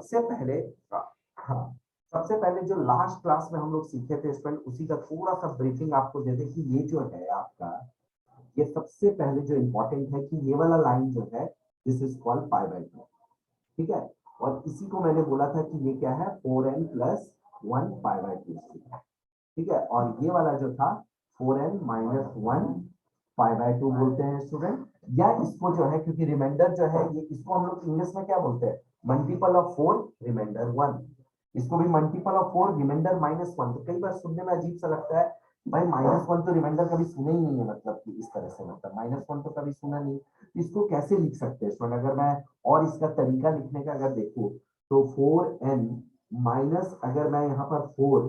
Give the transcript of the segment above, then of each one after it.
सबसे पहले हाँ, सबसे पहले जो लास्ट क्लास में हम लोग सीखे थे स्टूडेंट, उसी का थोड़ा सा ब्रीफिंग आपको दे दें कि ये जो है आपका, ये सबसे पहले जो इम्पोर्टेंट है कि ये वाला लाइन जो है this is called pi by 2, ठीक है। और इसी को मैंने बोला था कि ये क्या है 4n प्लस 1 पाई बाय 2, ठीक है। और ये वाला जो था 4n माइनस 1 पाई बाय 2 बोलते हैं स्टूडेंट। या इसको जो है, क्योंकि रिमाइंडर जो है ये, इसको हम लोग इंग्लिश में क्या बोलते हैं, मल्टीपल ऑफ 4 रिमाइंडर 1। इसको भी मल्टीपल ऑफ 4 रिमाइंडर माइनस 1। तो कई बार सुनने में अजीब सा लगता है, भाई माइनस 1 तो रिमाइंडर कभी सुने ही नहीं है, मतलब कि इस तरह से, मतलब माइनस 1 तो कभी सुना नहीं। इसको कैसे लिख सकते हैं स्टूडेंट, अगर मैं और इसका तरीका लिखने का अगर देखूं तो 4n माइनस, अगर मैं यहाँ पर 4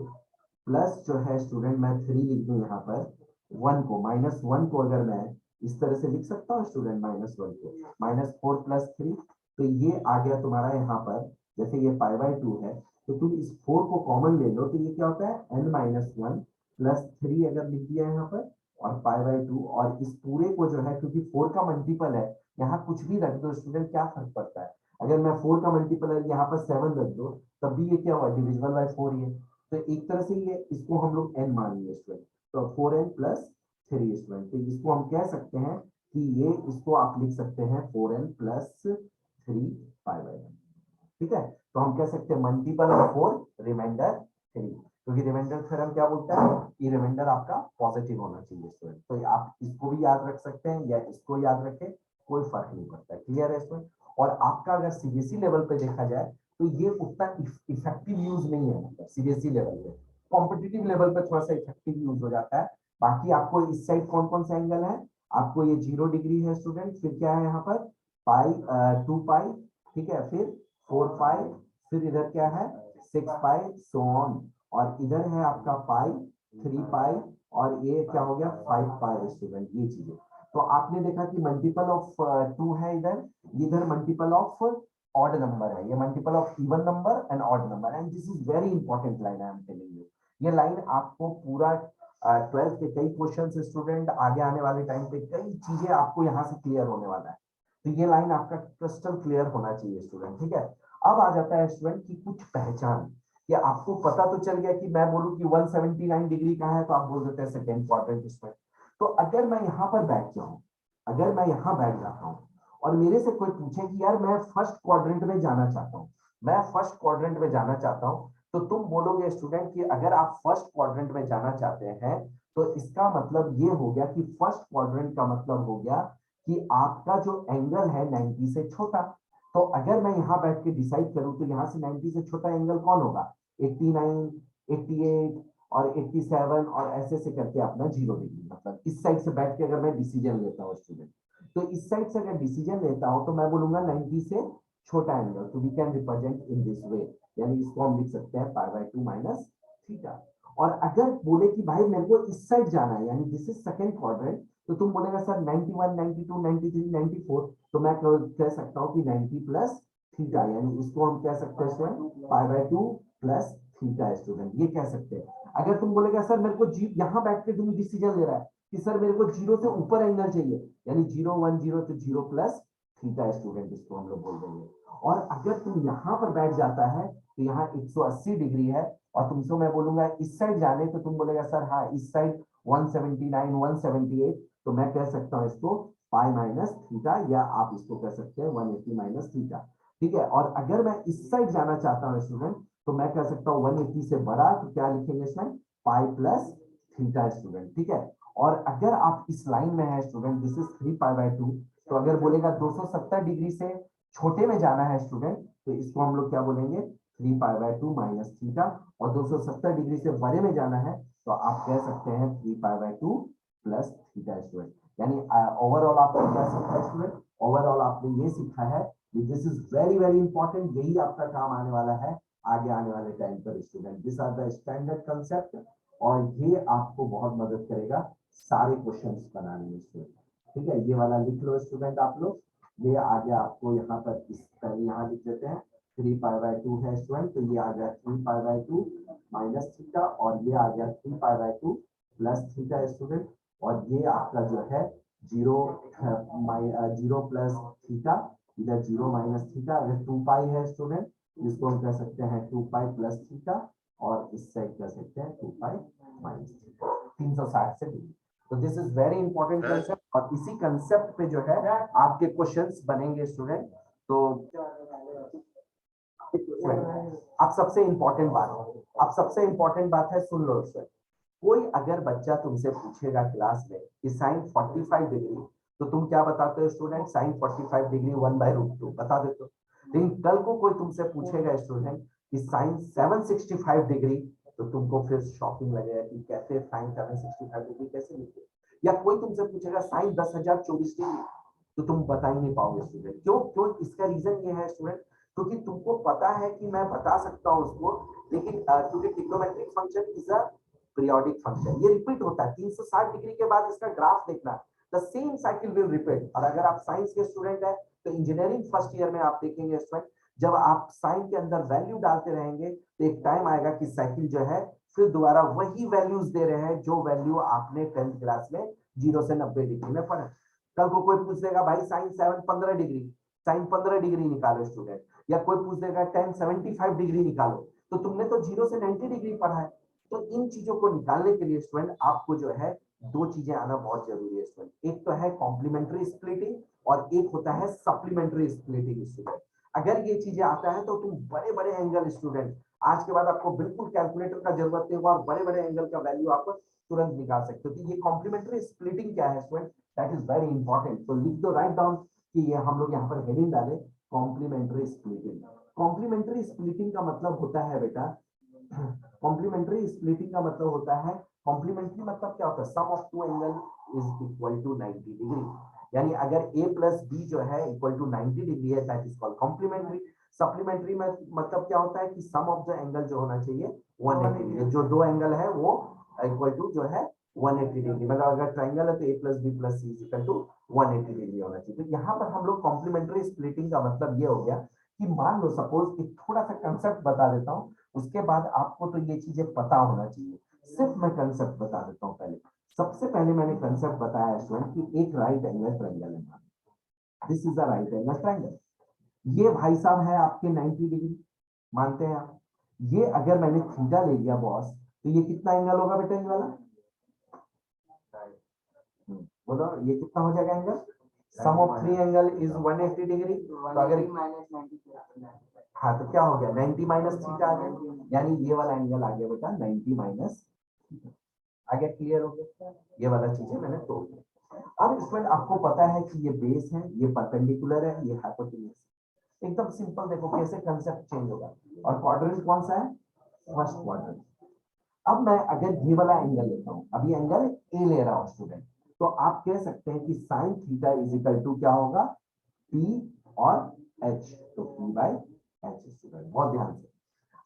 प्लस जो है स्टूडेंट मैं 3 लिख दूं यहाँ पर 1 को, माइनस 1 को अगर मैं इस तरह से लिख सकता हूँ स्टूडेंट, माइनस 1 को माइनस 4 प्लस 3, तो ये आ गया तुम्हारा यहाँ पर, जैसे ये पाई बाय 2 है, तो तुम इस 4 को कॉमन ले लो, तो ये क्या होता है n माइनस 1 प्लस 3 अगर लिख दिया यहाँ पर, और पाई बाय 2, और इस पूरे को जो है, क्योंकि 4 का मल्टीपल है, यहाँ कुछ भी रख दो स्टूडेंट, क्या फर्क पड़ता है। अगर मैं 4 का मल्टीपल है यहाँ पर 7 रख दो, तब भी ये क्या हुआ, डिविजिबल बाय 4 ही है। तो एक तरह से ये, इसको हम लोग n मानेंगे स्टूडेंट, तो 4n प्लस 3 स्टूडेंट, तो इसको हम कह सकते हैं कि ये, इसको आप लिख सकते हैं 4n प्लस 3 पाई बाय 1, ठीक है। तो हम कह सकते हैं मल्टीपल ऑफ 4 रिमाइंडर 3, क्योंकि रिमाइंडर थ्योरम क्या बोलता है कि रिमाइंडर आपका पॉजिटिव होना चाहिए स्टूडेंट। तो आप इसको भी याद रख सकते हैं या इसको याद रखें, कोई फर्क नहीं पड़ता है, क्लियर है स्टूडेंट। और आपका अगर सीबीएसई लेवल पे देखा जाए तो ये उतना इफेक्टिव यूज नहीं है, मतलब सीबीएसई लेवल पे, कॉम्पिटिटिव लेवल पे थोड़ा सा इफेक्टिव यूज हो जाता है। बाकी आपको इस साइड कौन कौन सा एंगल है, आपको ये 0 डिग्री है स्टूडेंट, फिर क्या है यहाँ पर पाई 2 पाई, ठीक है, फिर 4 पाई, फिर इधर क्या है 6 पाई, सो ऑन, और इधर है आपका पाई 3 पाई, और ये क्या हो गया 5 पाई स्टूडेंट, ये चीजें। तो आपने देखा कि मल्टीपल ऑफ 2 है इधर, इधर मल्टीपल ऑफ ऑड नंबर है, ये multiple of even number and odd number, and this is very important line I am telling you. ये लाइन आपको पूरा 12th के कई क्वेश्चन स्टूडेंट, आगे आने वाले टाइम पे कई चीजें आपको यहाँ से क्लियर होने वाला है। तो ये लाइन आपका क्रिस्टल क्लियर होना चाहिए स्टूडेंट, ठीक है। अब आ जाता है स्टूडेंट की कुछ पहचान, कि आपको पता तो चल गया कि मैं बोलूं कि 179 डिग्री का है, तो आप बोल देते हैं सेकेंड क्वाड्रेंट इसमें। तो अगर मैं यहाँ पर बैठ जाऊं, अगर मैं यहाँ बैठ जाता हूँ और मेरे से कोई पूछे कि यार मैं फर्स्ट क्वाड्रेंट में जाना चाहता हूँ, मैं फर्स्ट क्वाड्रेंट में जाना चाहता हूँ, तो तुम बोलोगे स्टूडेंट कि अगर आप फर्स्ट क्वाड्रेंट में जाना चाहते हैं, तो इसका मतलब ये हो गया कि फर्स्ट क्वाड्रेंट का मतलब हो गया कि आपका जो एंगल है 90 से छोटा। तो अगर मैं यहाँ बैठ के डिसाइड करूं तो यहाँ से 90 से छोटा एंगल कौन होगा, 89, 88 और 87, और ऐसे से करके अपना 0 डिग्री, मतलब इस साइड से बैठ के अगर मैं डिसीजन लेता हूँ स्टूडेंट, तो इस साइड से अगर डिसीजन लेता हूं तो मैं बोलूंगा 90 से छोटा एंगल, तो we can represent in this way, यानी इसको हम लिख सकते हैं पाई बाय 2 माइनस थीटा। और अगर बोले कि भाई मेरे को इस साइड जाना है, यानी दिस इज सेकंड क्वाड्रेंट, तो तुम बोलेगा सर 91, 92, 93, 94, तो मैं कह सकता हूँ कि 90 प्लस थीटा, यानी इसको हम कह सकते हैं student pi by 2 plus theta student, ये कह सकते हैं। अगर तुम बोलेगा सर मेरे को यहाँ बैठ के तुम डिसीजन ले रहा है कि सर मेरे को 0 से ऊपर एंगल चाहिए, यानी 0, 1, 0, तो 0 प्लस थीटा स्टूडेंट, इसको हम लोग बोल देंगे। और अगर तुम यहाँ पर बैठ जाता है तो यहाँ 180 डिग्री है, और तुमसे मैं बोलूंगा इस साइड जाने, तो तुम बोलेगा सर हाँ इस साइड 179, 178, तो मैं कह सकता हूँ इसको पाई माइनस थीटा, या आप इसको कह सकते हैं 180 माइनस थीटा, ठीक है। और अगर मैं इस साइड जाना चाहता हूँ स्टूडेंट, तो मैं कह सकता हूँ 180 से बड़ा, तो क्या लिखेंगे इसमें पाई प्लस थीटा स्टूडेंट, ठीक है। और अगर आप इस लाइन में है student, this is 3 pi by 2, तो अगर बोलेगा 270 डिग्री से छोटे में जाना है स्टूडेंट, तो इसको हम लोग क्या बोलेंगे 3 पाई बाय 2 माइनस थीटा, और 270 डिग्री से बड़े में जाना है तो आप कह सकते हैं 3 pi by 2 plus theta student. यानी ओवरऑल आपने क्या सीखा है स्टूडेंट, ओवरऑल आपने ये सीखा है कि this is very very important, यही आपका काम आने वाला है आगे आने वाले टाइम पर student. This are the standard concept, और ये आपको बहुत मदद करेगा सारे क्वेश्चंस बनाने में स्टूडेंट, ठीक है। ये वाला लिख लो स्टूडेंट आप लोग, ये आगे आपको यहाँ पर इस पहले यहाँ लिख देते हैं 3 पाई बाय 2 है स्टूडेंट, तो ये आ गया 3 पाई बाय 2 माइनस थीटा, और ये आ गया 3 pi by 2 plus theta student. और ये आपका जो है 0 प्लस थीटा, इधर 0 माइनस थीटा, अगर 2 पाई है स्टूडेंट जिसको हम कह सकते हैं 2 पाई प्लस थीटा, और इस साइड कह सकते हैं 2 पाई माइनस थीटा, 360 से डिग्री। तो this is very important concept, और इसी कंसेप्ट पे जो है आपके क्वेश्चंस बनेंगे स्टूडेंट। तो अब सबसे इंपॉर्टेंट बात है, सुन लो सर। कोई अगर बच्चा तुमसे पूछेगा क्लास में कि साइन 45 डिग्री, तो तुम क्या बताते हो स्टूडेंट? साइन 45 डिग्री 1/√2 बता देते हो। लेकिन कल को कोई तुमसे पूछेगा स्टूडेंट कि साइन 765 डिग्री, तो तुमको फिर शॉकिंग लगेगा कि कैसे साइन 765 डिग्री कैसे लिखते। या कोई तुमसे पूछेगा साइन 10,024 डिग्री, तो तुम बता ही नहीं पाओगे स्टूडेंट। क्यों क्यों? इसका रीजन ये है स्टूडेंट, क्योंकि तुमको पता है कि मैं बता सकता हूँ उसको, लेकिन क्योंकि trigonometric function is a periodic function, ये रिपीट होता है 360 डिग्री के बाद इसका ग्राफ देखना, the same cycle will repeat. और अगर आप साइंस के स्टूडेंट है तो इंजीनियरिंग फर्स्ट ईयर में आप देखेंगे स्टूडेंट, जब आप साइन के अंदर वैल्यू डालते रहेंगे तो एक टाइम आएगा कि साइकिल जो है फिर दोबारा वही वैल्यूज दे रहे हैं जो वैल्यू आपने 10th क्लास में 0 से 90 डिग्री में पढ़ा। कल को कोई पूछ देगा भाई साइन 15 डिग्री, साइन 15 डिग्री निकालो स्टूडेंट, या कोई पूछ देगा 1075 डिग्री निकालो, तो तुमने तो 0 से 90 डिग्री पढ़ा है। तो इन चीजों को निकालने के लिए स्टूडेंट आपको जो है दो चीजें आना बहुत जरूरी है स्टूडेंट। एक तो है कॉम्प्लीमेंट्री स्प्लिटिंग, और एक होता है सप्लीमेंट्री स्प्लिटिंग स्टूडेंट। अगर ये चीजें आता है तो तुम बड़े बड़े एंगल स्टूडेंट, आज के बाद आपको बिल्कुल कैलकुलेटर का जरूरत नहीं होगा, और बड़े बड़े एंगल का वैल्यू आप तुरंत निकाल सकते हो। तो ये कॉम्प्लीमेंट्री स्प्लिटिंग क्या है student, that is very important. तो लिख दो, राइट डाउन कि ये हम लोग यहाँ पर हेडिंग डाले, कॉम्प्लीमेंट्री स्प्लिटिंग। कॉम्प्लीमेंट्री स्प्लिटिंग का मतलब होता है बेटा, कॉम्प्लीमेंट्री स्प्लिटिंग का मतलब होता है, कॉम्प्लीमेंट्री मतलब क्या होता है, sum of two angle is equal to 90 degree. यानी अगर a प्लस बी जो है इक्वल टू 90 डिग्री है, that is called complementary. Supplementary में मतलब क्या होता है कि सम ऑफ द एंगल जो होना चाहिए 180 डिग्री, जो दो एंगल है वो इक्वल टू जो है 180 डिग्री। मतलब अगर ट्राइंगल है तो a plus b plus c is equal to 180 degree होना चाहिए। तो यहाँ पर हम लोग कॉम्प्लीमेंट्री स्प्लिटिंग का मतलब ये हो गया कि मान लो सपोज एक थोड़ा सा कंसेप्ट बता देता हूँ, उसके बाद आपको तो ये चीजें पता होना चाहिए। सिर्फ मैं कंसेप्ट बता देता हूँ पहले। सबसे पहले मैंने कंसेप्ट बताया स्टूडेंट कि एक राइट एंगल ट्रायंगल है, this is a right angle triangle. ये भाई साहब है आपके 90 डिग्री, मानते हैं आप। ये अगर मैंने थीटा ले लिया बॉस, तो ये कितना एंगल होगा बेटा ये वाला? बोलो ये कितना हो जाएगा angle? Sum of three angle is 180 degree. तो अगर हाँ तो क्या हो गया, 90 माइनस थीटा आ गया, यानी ये वाला एंगल आ गया बेटा 90 माइनस। आगे क्लियर हो गया? ये वाला चीजें मैंने तोड़ दिया। अब इसमें आपको पता है कि ये बेस है, ये परपेंडिकुलर है, ये हाइपोटेन्यूज। एकदम सिंपल, देखो कैसे कंसेप्ट चेंज होगा। और क्वाड्रेंट कौन सा है? First quadrant. अब मैं अगर ये वाला एंगल लेता हूँ, अभी एंगल ए ले रहा हूँ स्टूडेंट, तो आप कह सकते हैं कि sine theta is equal to क्या होगा, पी और एच। तो पी बाई एच स्टूडेंट, बहुत ध्यान से।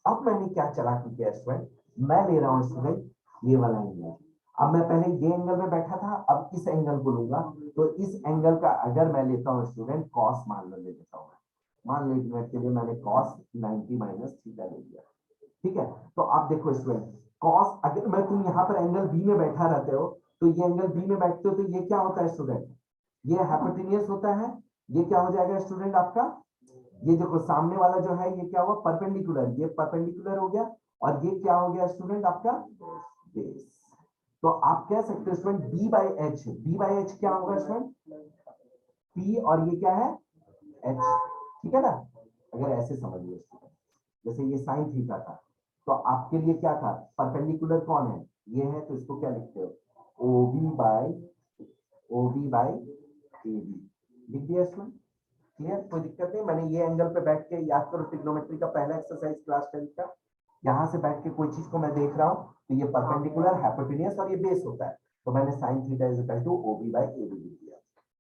अब मैंने क्या चला किया स्टूडेंट, मैं ले रहा हूँ स्टूडेंट ये वाला एंगल। अब मैं पहले ये एंगल में बैठा था, अब इस एंगल को लूंगा। तो इस एंगल का अगर मैं लेता हूँ स्टूडेंट कॉस, मान लो ले लेता हूँ, मान लीजिए के लिए मैंने कॉस 90 माइनस थीटा ले लिया। ठीक है, तो आप देखो स्टूडेंट, कॉस अगर मैं तुम यहाँ पर एंगल बी में बैठा रहते हो, तो ये एंगल बी में बैठते हो, तो ये क्या होता है स्टूडेंट, ये हाइपोटेन्यूज होता है। ये क्या हो जाएगा स्टूडेंट आपका, ये देखो सामने वाला जो है ये क्या हुआ, परपेंडिकुलर, ये परपेंडिकुलर हो गया। और ये क्या हो गया स्टूडेंट आपका बेस। तो आप कह सकते हो student b by h, b by h क्या होगा स्टूडेंट, पी और ये क्या है एच। ठीक है ना, अगर ऐसे समझिए स्टूडेंट, जैसे ये साइन थीटा था, तो आपके लिए क्या था, परपेंडिकुलर कौन है, ये है, तो इसको क्या लिखते हो, O B by A B लिख दिया इसमें। क्लियर, कोई दिक्कत नहीं। मैंने ये एंगल पे बैठ के, याद करो ट्रिग्नोमेट्री का पहला एक्सरसाइज क्लास 10 का, यहाँ से बैठ के कोई चीज को मैं देख रहा हूँ, तो ये परपेंडिकुलर, हाइपोटेन्यूज और ये बेस होता है। तो मैंने sine theta is equal to O B by A B लिख दिया।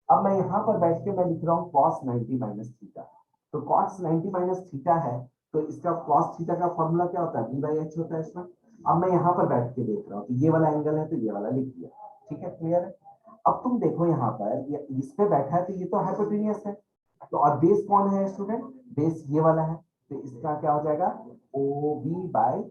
अब मैं यहाँ पर बैठ के मैं लिख रहा हूँ cos 90 माइनस थीटा। तो cos 90 माइनस थीटा है, तो इसका cos थीटा का फॉर्मूला क्या होता है, बी बाई एच होता है इसमें। अब मैं यहाँ पर बैठ के देख रहा हूँ, तो ये वाला एंगल है, तो ये वाला लिख दिया। ठीक है, क्लियर है। अब तुम देखो यहाँ पर ये इस पे बैठा है, तो ये तो हाइपोटेन्यूज है। तो और बेस कौन है स्टूडेंट, बेस ये वाला है, तो इसका क्या हो जाएगा, ओ बी बाई।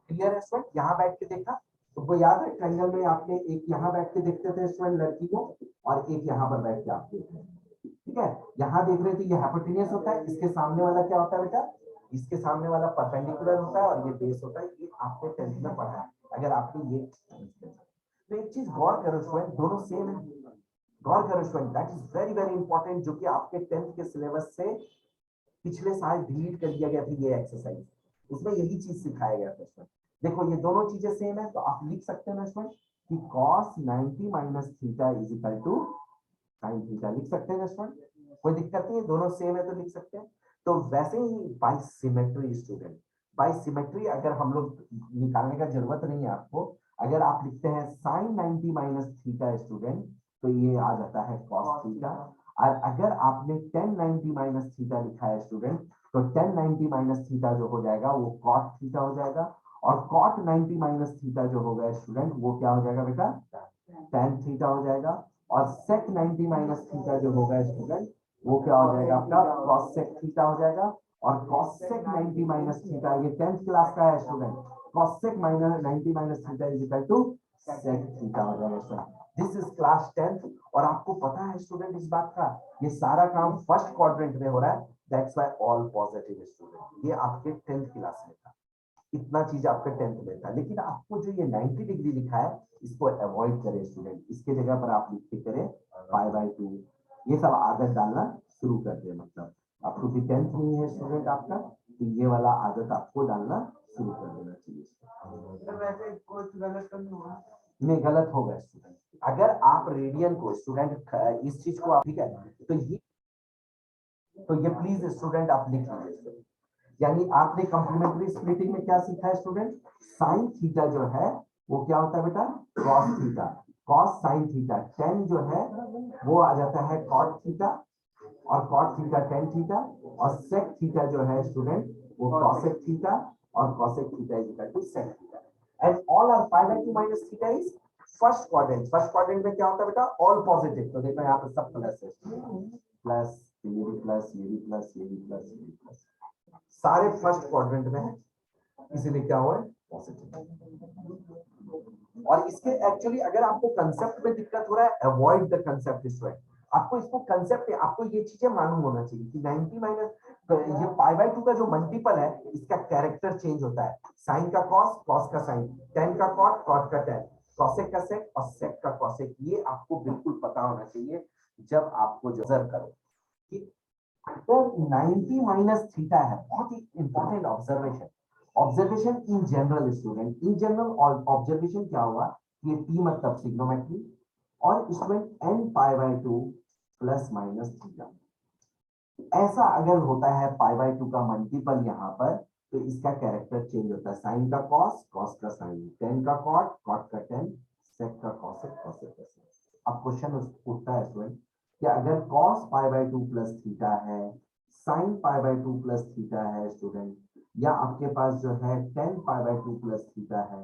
क्लियर है स्टूडेंट, यहाँ बैठ के देखा, तुमको याद है ट्रायंगल में आपने एक यहाँ बैठ के देखते थे स्टूडेंट लड़की को, और एक यहाँ पर बैठ के आप देखते हैं। ठीक है, यहाँ देख रहे थे ये हाइपोटेन्यूस होता है, इसके सामने वाला क्या होता है बेटा, इसके सामने वाला परपेंडिकुलर होता है और ये बेस होता है। ये आपने 10th में पढ़ा है। अगर आपने ये तो एक चीज गौर करो स्टूडेंट, दोनों सेम है। गौर करो student, that is very very important, जो कि आपके 10th के सिलेबस से पिछले साल डिलीट कर दिया गया था ये एक्सरसाइज। उसमें यही चीज सिखाया गया था स्टूडेंट। देखो ये दोनों चीजें सेम है, तो आप लिख सकते हैं ना स्टूडेंट कि cos 90 minus theta is equal to sin theta. लिख सकते हैं ना स्टूडेंट, कोई दिक्कत नहीं है, दोनों सेम है तो लिख सकते हैं। तो वैसे ही by symmetry student, by symmetry अगर हम लोग निकालने का जरूरत नहीं है आपको। अगर आप लिखते हैं sin 90 माइनस थीटा स्टूडेंट, तो ये आ जाता है cos थीटा। और अगर आपने tan 90 माइनस थीटा लिखा है स्टूडेंट, तो tan 90 माइनस थीटा जो हो जाएगा वो cot थीटा हो जाएगा। और cot 90 माइनस थीटा जो होगा स्टूडेंट, वो क्या हो जाएगा बेटा, tan थीटा हो जाएगा। और sec 90 माइनस थीटा जो होगा स्टूडेंट, वो क्या हो जाएगा आपका cos sec थीटा हो जाएगा। और cos sec 90 माइनस थीटा, ये 10th क्लास का है student, cos sec minus 90 minus theta is equal to sec theta हो जाएगा student. This is class 10th। और आपको पता है स्टूडेंट इस बात का, ये सारा काम फर्स्ट क्वाड्रेंट में हो रहा है, that's why all positive student. ये आपके 10th क्लास में था, इतना चीज आपके 10th में था। लेकिन आपको जो ये 90 डिग्री लिखा है, इसको अवॉइड करें स्टूडेंट। इसके जगह पर आप लिख के करें पाई बाय 2। ये सब आदत डालना शुरू कर दे, मतलब अब क्योंकि 10th नहीं है स्टूडेंट आपका, तो ये वाला आदत आपको डालना शुरू कर देना चाहिए। वैसे कुछ गलत तो नहीं हुआ? नहीं, गलत होगा स्टूडेंट। अगर आप रेडियन को स्टूडेंट इस चीज को आप, ठीक है, तो ये प्लीज स्टूडेंट आप लिख लीजिए। यानी आपने कॉम्प्लीमेंट्री स्प्लिटिंग में क्या सीखा है स्टूडेंट, साइन थीटा जो है वो क्या होता है बेटा, cos theta. Cos sine theta, tan जो है वो आ जाता है कॉट थीटा, और कॉट थीटा टेन थीटा। और सेक थीटा जो है स्टूडेंट, वो कॉसेक थीटा, और cosec theta is equal to sec theta. And all are pi by 2 minus theta is first quadrant. First quadrant में क्या होता है बेटा, ऑल पॉजिटिव। तो देखो यहाँ पे सब प्लस है, प्लस ये भी प्लस, ये भी प्लस, ये भी प्लस, ये भी प्लस, सारे फर्स्ट क्वाड्रेंट में है, इसीलिए क्या हुआ है, पॉजिटिव। और इसके एक्चुअली अगर आपको कंसेप्ट में दिक्कत हो रहा है, अवॉइड द कंसेप्ट स्टूडेंट। आपको इसको कंसेप्ट, आपको ये चीजें मालूम होना चाहिए कि 90 माइनस, ये पाई बाय 2 का जो मल्टीपल है, इसका कैरेक्टर चेंज होता है। साइन का कॉस, कॉस का साइन, टेन का कॉट, कॉट का टेन, कॉसेक का सेक और सेक का कॉसेक। ये आपको बिल्कुल पता होना चाहिए जब आपको जो ऑब्जर्व करो कि तो 90 माइनस थीटा है, बहुत ही important observation. Observation in general student, in general observation क्या हुआ, ये टी मतलब ट्रिग्नोमेट्री, और student N pi by 2 plus minus theta. ऐसा अगर होता है पाई बाय 2 का मल्टीपल यहाँ पर, तो इसका कैरेक्टर चेंज होता है। साइन का कॉस, कॉस का साइन, टेन का कॉट, कॉट का टेन, सेक का कॉसेक, कॉसेक का सेक। अब क्वेश्चन उठता है स्टूडेंट कि अगर cos pi by 2 plus theta है, sin pi by 2 plus theta है स्टूडेंट, या आपके पास जो है tan pi by 2 plus theta है,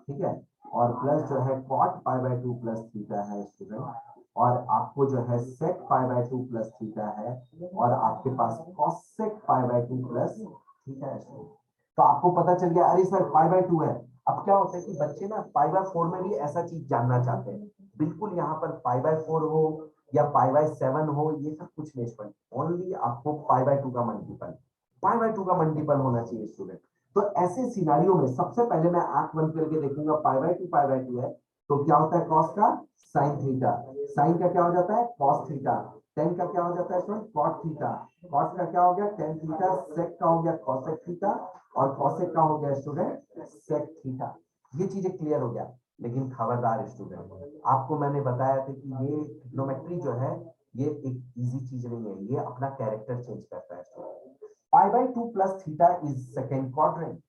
ठीक है, और प्लस जो है cot pi by 2 plus theta है स्टूडेंट, और आपको जो है sec pi by 2 plus theta है, और आपके पास cosec pi by 2 plus theta है स्टूडेंट। तो आपको पता चल गया, अरे सर पाई बाय 2 है। अब क्या होता है कि बच्चे ना पाई बाय 4 में भी ऐसा चीज जानना चाहते हैं। बिल्कुल यहाँ पर पाई बाय 4 हो या पाई बाय 7 हो, ये सब कुछ नहीं स्टूडेंट, ओनली आपको पाई बाय 2 का मल्टीपल, पाई बाय 2 का मल्टीपल होना चाहिए स्टूडेंट। तो ऐसे सिनारियो में सबसे पहले मैं आंख बंद करके देखूंगा, पाई बाय 2 है, तो क्या होता है कॉस का साइन थीटा, साइन का क्या हो जाता है कॉस थीटा, टेन का क्या हो जाता है स्टूडेंट कॉट थीटा, कॉट का क्या हो गया टेन थीटा, सेक का हो गया कॉसेक थीटा, और कॉसेक का हो गया स्टूडेंट सेक थीटा। ये चीजें क्लियर हो गया। लेकिन खबरदार स्टूडेंट, आपको मैंने बताया था कि ये ट्रिग्नोमेट्री जो है ये एक इजी चीज नहीं है, ये अपना कैरेक्टर चेंज करता है। पाई by 2 plus theta is second quadrant.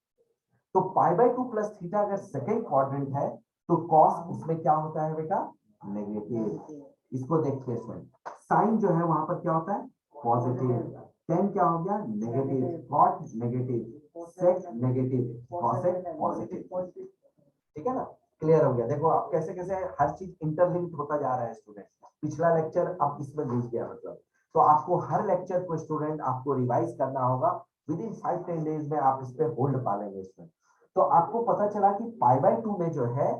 तो पाई बाय 2 प्लस थीटा अगर सेकेंड क्वाड्रेंट है, तो कॉस उसमें क्या होता है बेटा, नेगेटिव। इसको देखिए इसमें साइन जो है वहां पर क्या होता है पॉजिटिव, टेन क्या हो गया नेगेटिव, कॉट नेगेटिव, सेक नेगेटिव, कॉसेक पॉजिटिव। ठीक है ना, क्लियर हो गया। देखो आप कैसे कैसे हर चीज इंटरलिंक्ड होता जा रहा है स्टूडेंट। पिछला लेक्चर अब इसमें घुस गया मतलब, तो आपको हर लेक्चर को स्टूडेंट आपको रिवाइज करना होगा। विद इन 5-10 डेज में आप इस पे होल्ड पा लेंगे इसमें। तो आपको पता चला कि पाई बाय 2 में जो है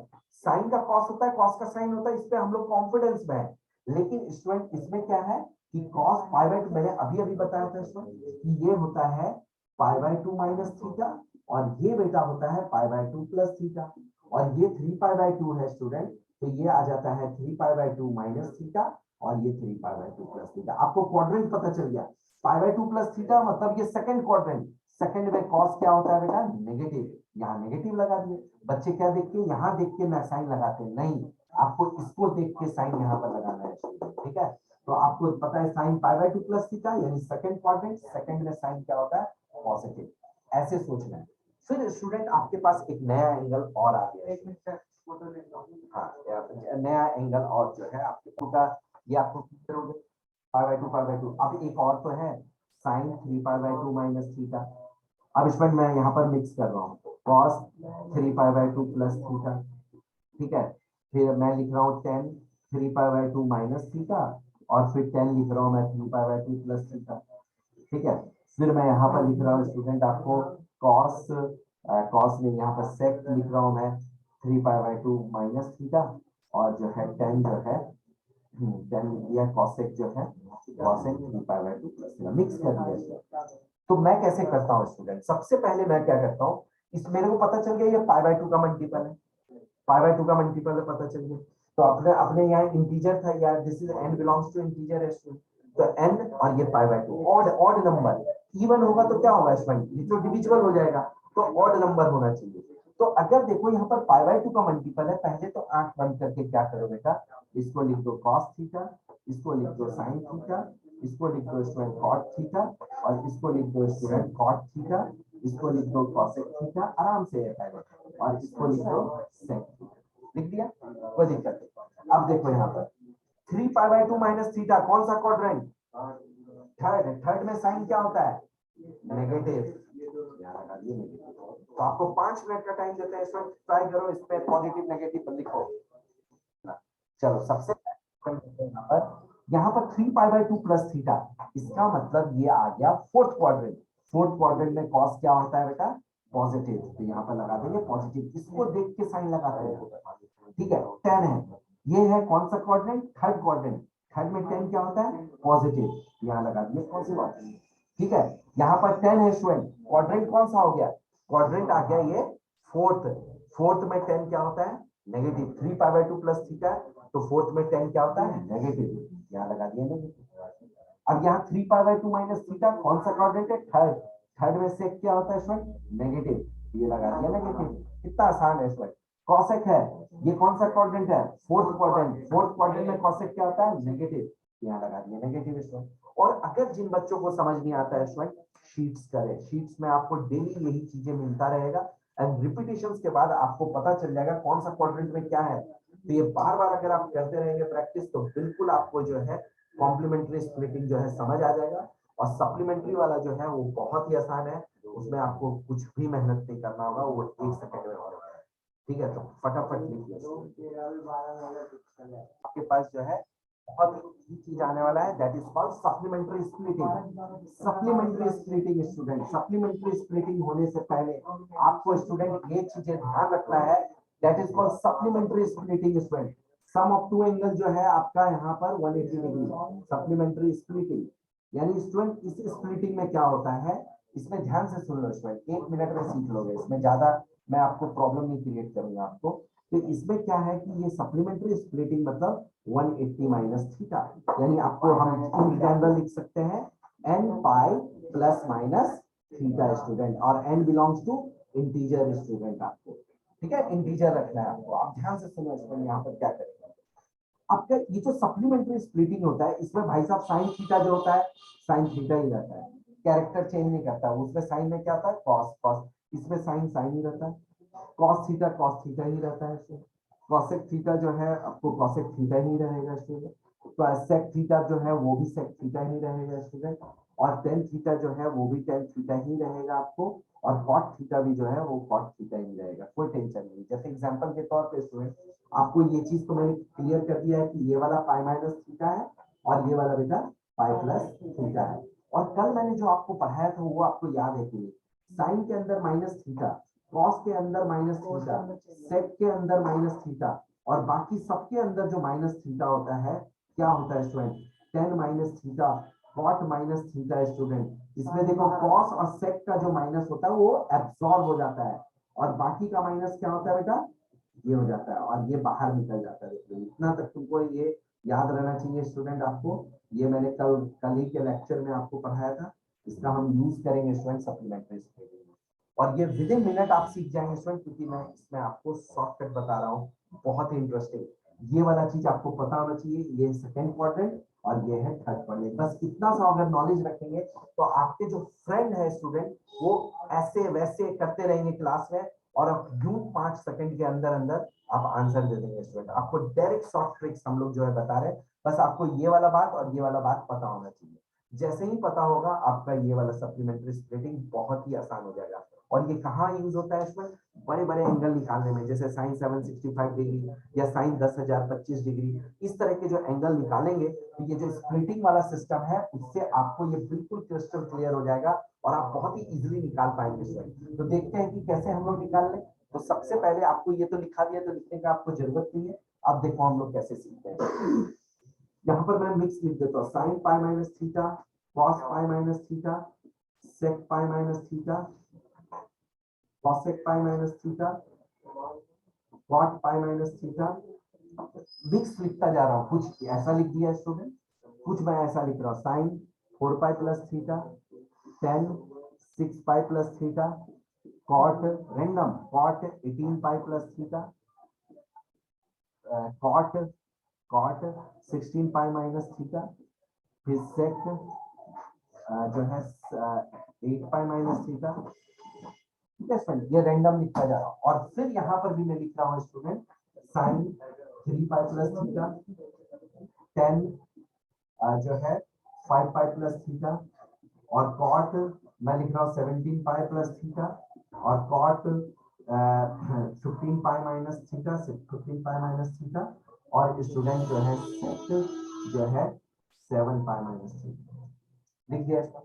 साइन का कॉस होता है, कॉस का साइन होता है, इस पे हम लोग कॉन्फिडेंस में है। लेकिन स्टूडेंट इसमें क्या है, कि cos पाई बाय 2 मैंने अभी अभी बताया था इसमें कि ये होता है पाई बाय 2 माइनस थीटा और ये बेटा होता है पाई बाय 2 प्लस थीटा और ये 3 पाई बाय 2 है स्टूडेंट, तो ये आ जाता है 3 पाई बाय 2 माइनस थीटा और ये 3 पाई बाय 2 प्लस थीटा। आपको क्वाड्रेंट पता चल गया, पाई बाय 2 प्लस थीटा मतलब ये सेकंड क्वाड्रेंट, सेकंड में cos क्या होता है बेटा नेगेटिव, यहाँ नेगेटिव लगा दिए। बच्चे क्या देख के यहाँ देख के ना साइन लगाते हैं, नहीं आपको इसको देख के साइन यहाँ पर लगाना है, ठीक है। तो आपको पता है sine pi by 2 plus theta यानी सेकंड क्वाड्रेंट, सेकंड में साइन क्या होता है पॉजिटिव, ऐसे सोचना है। फिर स्टूडेंट आपके पास एक नया एंगल और आ गया, एक मिनट फोटो ले लो। हाँ, नया एंगल और जो है आपके का ये आपको क्लियर हो गया, पाई बाय 2 अब एक और तो है sine 3 pi by 2 minus theta. अब इसमें मैं यहाँ पर मिक्स कर रहा हूँ cos 3 pi by 2 plus theta, ठीक है। फिर मैं लिख रहा हूँ 10 3 पाई बाय 2 माइनस थीटा और फिर 10 लिख रहा हूँ मैं 3 पाई बाय 2 प्लस थीटा, ठीक है। फिर मैं यहाँ पर लिख रहा हूँ स्टूडेंट आपको cos में यहाँ पर sec लिख रहा हूँ मैं 3 पाई बाय 2 माइनस थीटा और जो है 10 जो है 10 लिख दिया cosec जो है cosec 3 pi by 2 plus theta, mix कर दिया। तो मैं कैसे करता हूँ स्टूडेंट, सबसे पहले मैं क्या करता हूँ, इस मेरे को पता चल गया ये पाई बाय 2 का मल्टीपल है, पाई बाय 2 का मल्टीपल है पता चल गया। तो अपने अपने यहाँ इंटीजर था यार, this is n belongs to integer है स्टूडेंट, तो n और ये pi by 2 odd odd number, even होगा तो क्या होगा स्टूडेंट ये तो डिविजिबल हो जाएगा, तो ऑड नंबर होना चाहिए। तो अगर देखो यहाँ पर पाई बाय 2 का मल्टीपल है, पहले तो आंख बंद करके क्या करो बेटा, इसको लिख दो cos थीटा, इसको लिख दो sin थीटा, इसको लिख दो स्टूडेंट cot थीटा और इसको लिख दो स्टूडेंट cot थीटा, इसको लिख दो cosec थीटा, आराम से है और इसको लिख दो sec थीटा, लिख दिया कोई दिक्कत नहीं। अब देखो यहाँ पर 3 पाई बाय 2 माइनस थीटा कौन सा क्वाड्रेंट, थर्ड, थर्ड में साइन क्या होता है नेगेटिव, यहाँ लगा दिए नेगेटिव। तो आपको 5 मिनट का टाइम देते हैं, इसमें ट्राई करो इस पे पॉजिटिव नेगेटिव लिखो। चलो सबसे यहाँ पर 3 पाई बाय 2 प्लस थीटा, इसका मतलब ये आ गया फोर्थ क्वाड्रेंट, फोर्थ क्वाड्रेंट में cos क्या होता है बेटा पॉजिटिव, तो यहाँ पर लगा देंगे पॉजिटिव, इसको देख के साइन लगाते हैं, ठीक है। 10 है, ये है कौन सा क्वाड्रेंट थर्ड क्वाड्रेंट, थर्ड में 10 क्या होता है पॉजिटिव, यहाँ लगा दिए पॉजिटिव, ठीक है। यहाँ पर 10 है स्टूडेंट, क्वाड्रेंट कौन सा हो गया, क्वाड्रेंट आ गया ये फोर्थ, फोर्थ में 10 क्या होता है negative, 3 pi by 2 plus theta, तो फोर्थ में 10 क्या होता है नेगेटिव, यहाँ लगा दिया नेगेटिव। अब यहाँ 3 पाई बाय 2 माइनस थीटा कौन सा क्वाड्रेंट है थर्ड, थर्ड में सेक क्या होता है इसमें नेगेटिव, ये लगा दिया नेगेटिव, कितना आसान है इसमें। कॉसेक है, ये कौन सा क्वाड्रेंट है फोर्थ क्वाड्रेंट, फोर्थ क्वाड्रेंट में कॉसेक क्या होता है नेगेटिव, यहाँ लगा दिया नेगेटिव इसमें। और अगर जिन बच्चों को समझ नहीं आता है इसमें शीट्स करें, शीट्स में आपको डेली यही चीजें मिलता रहेगा एंड रिपीटेशंस के बाद आपको पता चल जाएगा कौन सा क्वाड्रेंट में क्या है। तो ये बार बार अगर आप करते रहेंगे प्रैक्टिस तो बिल्कुल आपको जो है कॉम्प्लीमेंट्री स्प्लिटिंग जो है समझ आ जाएगा, और सप्लीमेंट्री वाला जो है वो बहुत ही आसान है, उसमें आपको कुछ भी मेहनत नहीं करना होगा, वो 1 सेकंड में हो जाएगा, ठीक है। तो फटाफट लिखिए, आपके पास जो है बहुत ही चीज आने वाला है, that is called supplementary splitting. Supplementary splitting student, supplementary splitting होने से पहले आपको स्टूडेंट ये चीजें ध्यान रखना है, that is called supplementary splitting student. Sum of two angle जो है आपका यहाँ पर 180 डिग्री, सप्लीमेंट्री स्प्लिटिंग यानी स्टूडेंट इस स्प्लिटिंग में क्या होता है, इसमें ध्यान से सुन लो स्टूडेंट, 1 मिनट में सीख लोगे, इसमें ज्यादा मैं आपको प्रॉब्लम नहीं क्रिएट करूंगा आपको। तो इसमें क्या है कि ये सप्लीमेंट्री स्प्लिटिंग मतलब 180 माइनस थीटा, यानी आपको हम एंगल लिख सकते हैं n pi plus minus theta student, और n belongs to integer student आपको, ठीक है, इंटीजर रखना है आपको। आप ध्यान से सुनो स्टूडेंट, यहाँ पर क्या करेंगे आपका ये जो सप्लीमेंट्री स्प्लिटिंग होता है इसमें भाई साहब साइन थीटा जो होता है साइन थीटा ही रहता है, कैरेक्टर चेंज नहीं करता, उसमें साइन में क्या होता है कॉस कॉस, इसमें साइन साइन ही रहता है, कॉस थीटा ही रहता है इसमें, कॉसेक थीटा जो है आपको कॉसेक थीटा ही रहेगा स्टूडेंट, तो सेक थीटा जो है वो भी सेक थीटा ही रहेगा स्टूडेंट, और टेन थीटा जो है वो भी टेन थीटा ही रहेगा आपको, और कॉट थीटा भी जो है वो कॉट थीटा ही रहेगा, कोई टेंशन नहीं। जैसे एग्जांपल के तौर पे स्टूडेंट आपको ये चीज तो मैंने क्लियर कर दिया है कि ये वाला पाई माइनस थीटा है और ये वाला बेटा पाई प्लस थीटा है, और कल मैंने जो आपको पढ़ाया था वो आपको याद है कि साइन के अंदर माइनस थीटा, कॉस के अंदर माइनस थीटा, सेक के अंदर माइनस थीटा, और बाकी सबके अंदर जो माइनस थीटा होता है क्या होता है student tan minus theta, cot minus theta student. इसमें देखो कॉस और सेक का जो माइनस होता है वो एब्सॉर्ब हो जाता है, और बाकी का माइनस क्या होता है बेटा, ये हो जाता है और ये बाहर निकल जाता है। देखिए इतना तक तुमको ये याद रहना चाहिए स्टूडेंट आपको। ये मैंने कल ही के लेक्चर में आपको पढ़ाया था, इसका हम यूज करेंगे स्टूडेंट सप्लीमेंट्री स्प्लिटिंग में, और ये विद इन मिनट आप सीख जाएंगे स्टूडेंट, क्योंकि मैं इसमें आपको शॉर्टकट बता रहा हूँ, बहुत ही इंटरेस्टिंग। ये वाला चीज आपको पता होना चाहिए, ये सेकंड क्वाड्रेंट और ये है थर्ड क्वाड्रेंट। बस इतना सा अगर नॉलेज रखेंगे तो आपके जो फ्रेंड है स्टूडेंट वो ऐसे वैसे करते रहेंगे क्लास में, और अब यूं 5 सेकंड के अंदर अंदर आप आंसर दे देंगे स्टूडेंट। आपको डायरेक्ट शॉर्ट ट्रिक्स हम लोग जो है बता रहे हैं, बस आपको ये वाला बात और ये वाला बात पता होना चाहिए। जैसे ही पता होगा आपका ये वाला सप्लीमेंट्री स्प्लिटिंग बहुत ही आसान हो जाएगा। और ये कहाँ यूज होता है इसमें, बड़े बड़े एंगल निकालने में, जैसे साइन 765 डिग्री या साइन 10,025 डिग्री, इस तरह के जो एंगल निकालेंगे तो ये जो स्प्लिटिंग वाला सिस्टम है उससे आपको ये बिल्कुल क्रिस्टल क्लियर हो जाएगा और आप बहुत ही इजीली निकाल पाएंगे सर। तो देखते हैं कि कैसे हम लोग निकाल लें। तो सबसे पहले आपको ये तो लिखा दिया, तो लिखने का आपको जरूरत नहीं है। अब देखो हम लोग कैसे सीखते हैं। यहाँ पर मैं मिक्स लिख देता हूँ, sine pi minus theta, cos pi minus theta, sec pi minus theta, cosec pi minus theta, cot pi minus theta. Mix लिखता जा रहा हूँ, कुछ ऐसा लिख दिया स्टूडेंट, कुछ मैं ऐसा लिख रहा हूँ, sine 4 pi plus theta, tan 6 pi plus theta, cot random cot 18 pi plus theta, cot cot 16 pi minus theta, फिर सेक जो है 8 पाई माइनस थीटा। ठीक है स्टूडेंट, ये रैंडम लिखा जा रहा हूँ। और फिर यहाँ पर भी मैं लिख रहा हूँ student, sine 3 pi plus theta, tan जो है 5 पाई प्लस थीटा, और कॉट मैं लिख रहा हूँ 17 पाई प्लस थीटा, और cot 15 pi minus theta, 15 pi minus theta, और स्टूडेंट जो है सेक जो है 7 पाई माइनस थीटा। लिख दिया इसका।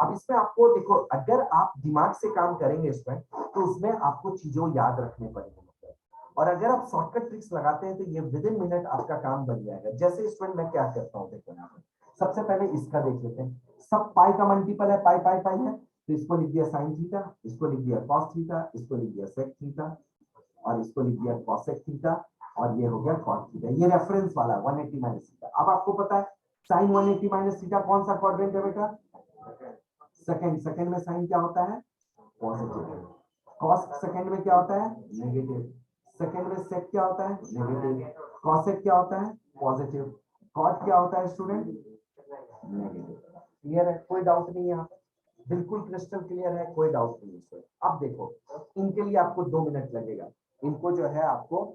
अब इसमें आपको देखो, अगर आप दिमाग से काम करेंगे इसमें तो उसमें आपको चीजों याद रखने पड़ेंगे, और अगर आप शॉर्टकट ट्रिक्स लगाते हैं तो ये विद इन मिनट आपका काम बन जाएगा। जैसे स्टूडेंट मैं क्या करता हूँ, देखो यहाँ पर सबसे पहले इसका देख लेते हैं। सब पाई का मल्टीपल है, पाई पाई पाई है, तो इसको लिख दिया साइन थीटा, इसको लिख दिया कॉस थीटा, इसको लिख दिया सेक थीटा, और इसको लिख दिया कॉसेक थीटा, और ये हो गया कॉट थीटा। ये रेफरेंस वाला 180 माइनस थीटा। अब आपको पता है साइन 180 माइनस थीटा कौन सा क्वाड्रेंट है बेटा, सेकंड। सेकंड में साइन क्या होता है, पॉजिटिव। कॉस सेकंड में क्या होता है, नेगेटिव। सेकंड में सेक क्या होता है, नेगेटिव। कॉसेक क्या होता है, पॉजिटिव। कॉट क्या होता है स्टूडेंट, नेगेटिव। क्लियर है, कोई डाउट नहीं है यहाँ पे, बिल्कुल क्रिस्टल क्लियर है, कोई डाउट नहीं है। अब देखो इनके लिए आपको 2 मिनट लगेगा, इनको जो है आपको